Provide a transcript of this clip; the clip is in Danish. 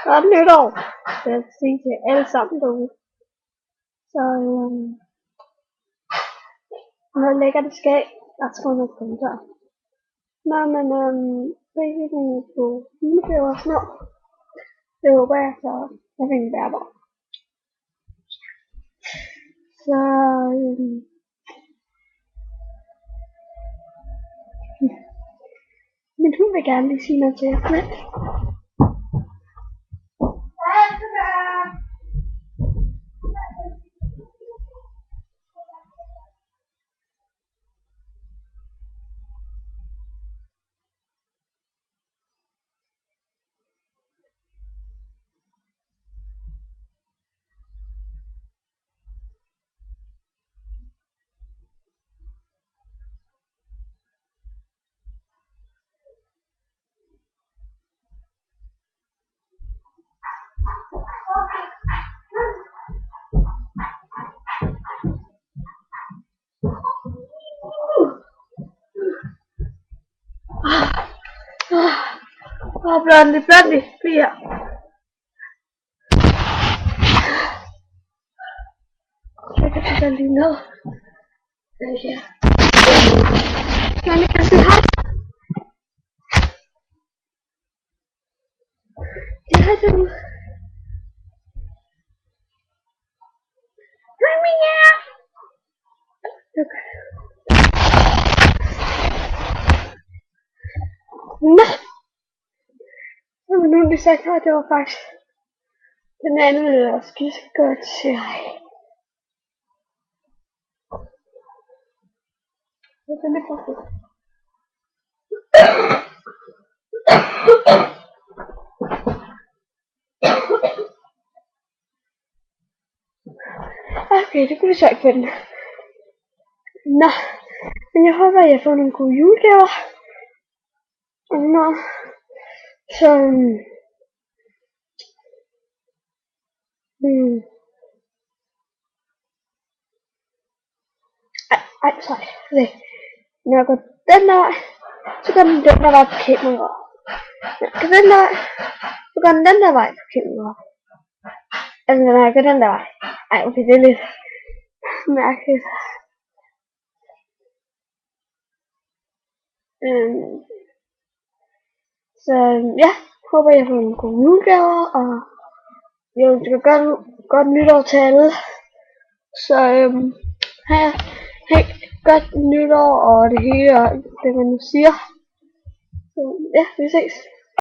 Godt nytår, vil jeg sige til alle sammen derude. Så noget lækkert skal jeg tror noget kommentar. Nå, men prisen på julegaver og sådan noget. Det håber jeg, så jeg vil være der. Så min hund vil gerne lige sige noget til jer. Men Blondie, bliver. Jeg kan tage lige ned. Ja. Blondie, kan du sige hej? Ja, hej derude. Hej, Mia. Okay. Nå. Men nu de sagt at det var faktisk den anden, der skide godt til hej. Jeg finder det faktisk. Okay, det kunne vi så ikke finde. Nå, men jeg håber, at jeg får nogle gode julegaver. Nå, så sorry. Okay. Når jeg går den der vej, så går den der vej på kameraet. Når jeg går den der vej, så går den der vej på kameraet. Altså, når jeg går den der vej. Ej, okay, det er lidt mærkeligt. Så ja, håber jeg får nogle gode julegaver, og jeg ønsker godt nytår til alle. Så have godt nytår og det hele, og det man nu siger. Så ja, vi ses.